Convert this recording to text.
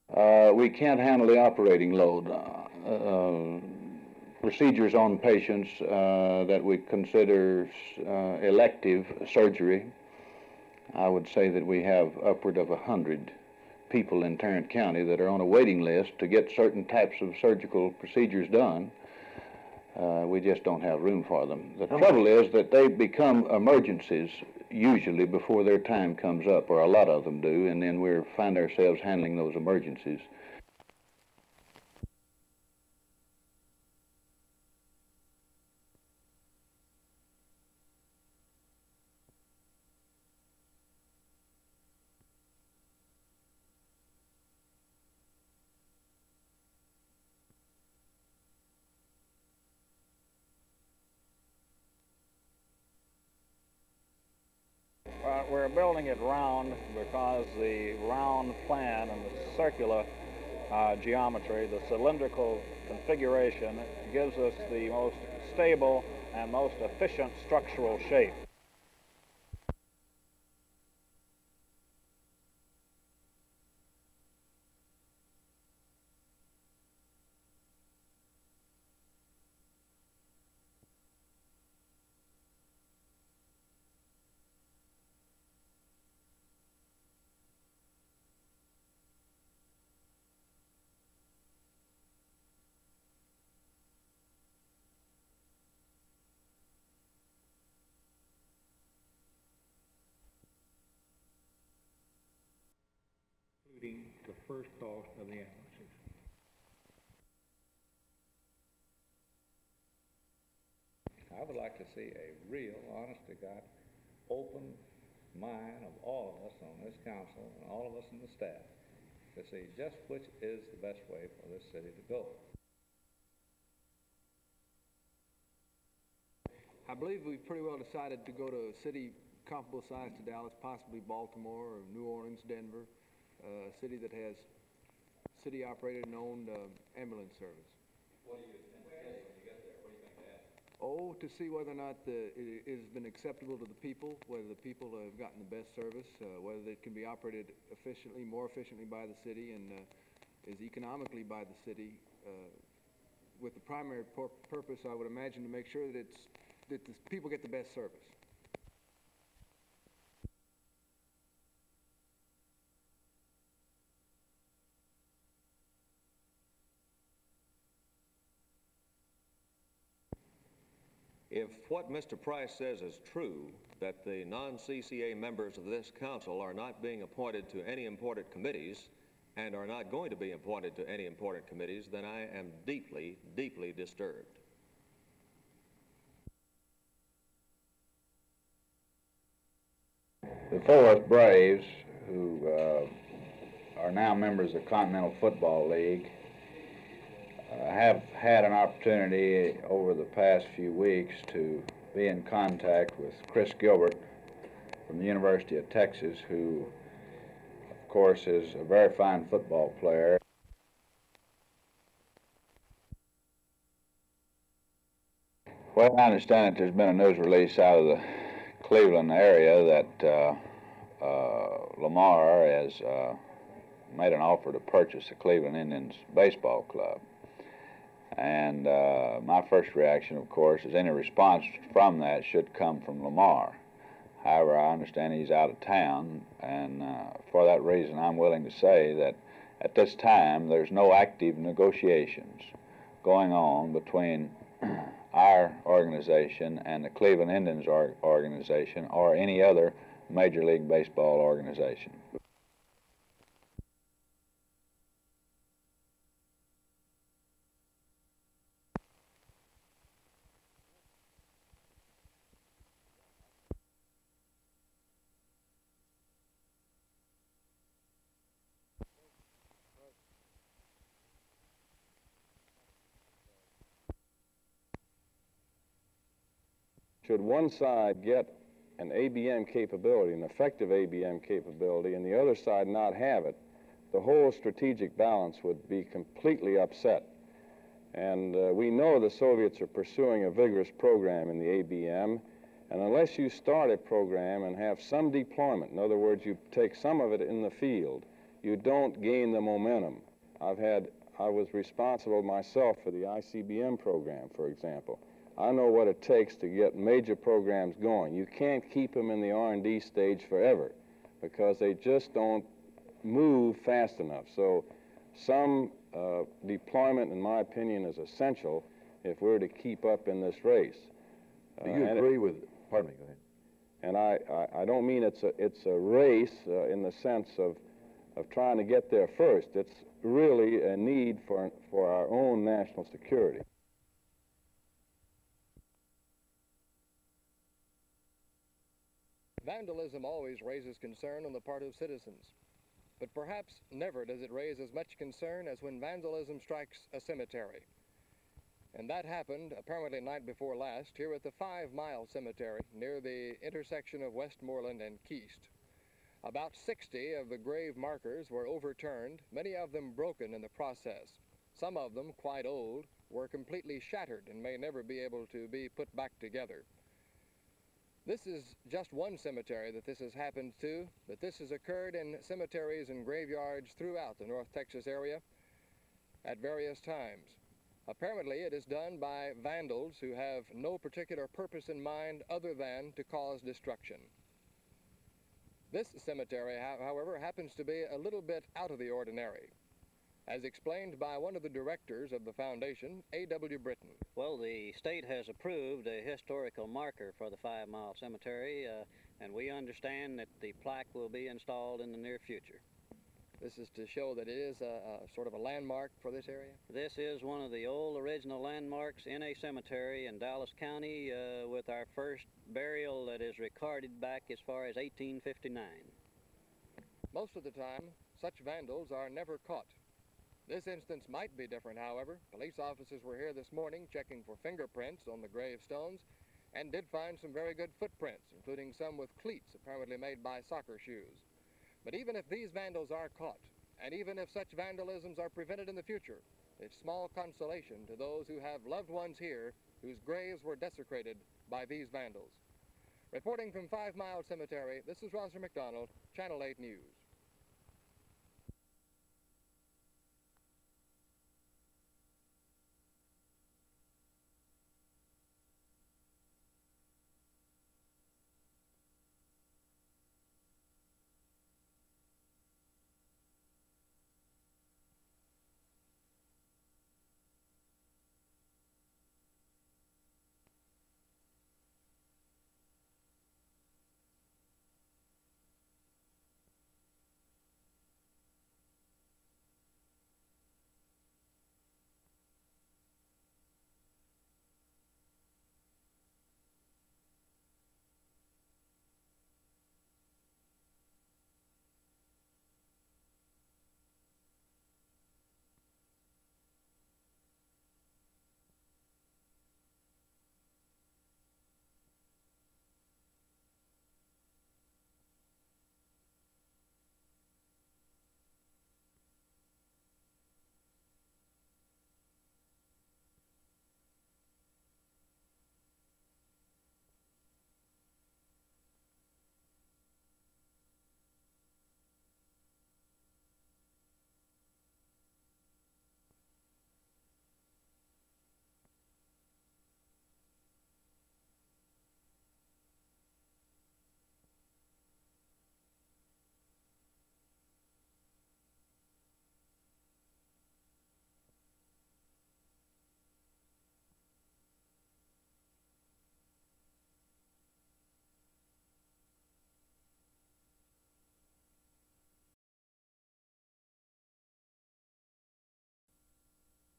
We can't handle the operating load. Procedures on patients that we consider elective surgery, I would say that we have upward of 100 people in Tarrant County that are on a waiting list to get certain types of surgical procedures done. We just don't have room for them. The trouble is that they become emergencies usually before their time comes up, or a lot of them do, and then we find ourselves handling those emergencies. We're building it round because the round plan and the circular geometry, the cylindrical configuration, gives us the most stable and most efficient structural shape. Including the first cost of the ambulances. I would like to see a real, honest-to-God, open mind of all of us on this council and all of us in the staff to see just which is the best way for this city to go. I believe we've pretty well decided to go to a city comparable size to Dallas, possibly Baltimore or New Orleans, Denver, a city that has city-operated and owned ambulance service. What do you think when you get there? What do you think to ask? Oh, to see whether or not it has been acceptable to the people, whether the people have gotten the best service, whether it can be operated efficiently, more efficiently by the city, and is economically by the city, with the primary purpose, I would imagine, to make sure that the people get the best service. If what Mr. Price says is true, that the non-CCA members of this council are not being appointed to any important committees and are not going to be appointed to any important committees, then I am deeply, deeply disturbed. The Forest Braves, who are now members of the Continental Football League, have had an opportunity over the past few weeks to be in contact with Chris Gilbert from the University of Texas, who, of course, is a very fine football player. Well, I understand that there's been a news release out of the Cleveland area that Lamar has made an offer to purchase the Cleveland Indians baseball club. And my first reaction, of course, is any response from that should come from Lamar. However, I understand he's out of town, and for that reason, I'm willing to say that at this time, there's no active negotiations going on between our organization and the Cleveland Indians organization or any other Major League Baseball organization. Should one side get an ABM capability, an effective ABM capability, and the other side not have it, the whole strategic balance would be completely upset. And we know the Soviets are pursuing a vigorous program in the ABM, and unless you start a program and have some deployment, in other words, you take some of it in the field, you don't gain the momentum. I was responsible myself for the ICBM program, for example. I know what it takes to get major programs going. You can't keep them in the R&D stage forever because they just don't move fast enough. So some deployment, in my opinion, is essential if we're to keep up in this race. Do you agree with, pardon me, go ahead. And I don't mean it's a race in the sense of trying to get there first. It's really a need for our own national security. Vandalism always raises concern on the part of citizens, but perhaps never does it raise as much concern as when vandalism strikes a cemetery. And that happened apparently night before last here at the 5 Mile Cemetery near the intersection of Westmoreland and Keast. About 60 of the grave markers were overturned, many of them broken in the process. Some of them, quite old, were completely shattered and may never be able to be put back together. This is just one cemetery that this has happened to, but this has occurred in cemeteries and graveyards throughout the North Texas area at various times. Apparently, it is done by vandals who have no particular purpose in mind other than to cause destruction. This cemetery, however, happens to be a little bit out of the ordinary, as explained by one of the directors of the foundation, A.W. Britton. Well, the state has approved a historical marker for the 5 Mile Cemetery, and we understand that the plaque will be installed in the near future. This is to show that it is a sort of a landmark for this area? This is one of the old original landmarks in a cemetery in Dallas County with our first burial that is recorded back as far as 1859. Most of the time, such vandals are never caught. This instance might be different, however. Police officers were here this morning checking for fingerprints on the gravestones and did find some very good footprints, including some with cleats apparently made by soccer shoes. But even if these vandals are caught, and even if such vandalisms are prevented in the future, it's small consolation to those who have loved ones here whose graves were desecrated by these vandals. Reporting from 5 Mile Cemetery, this is Roger McDonald, Channel 8 News.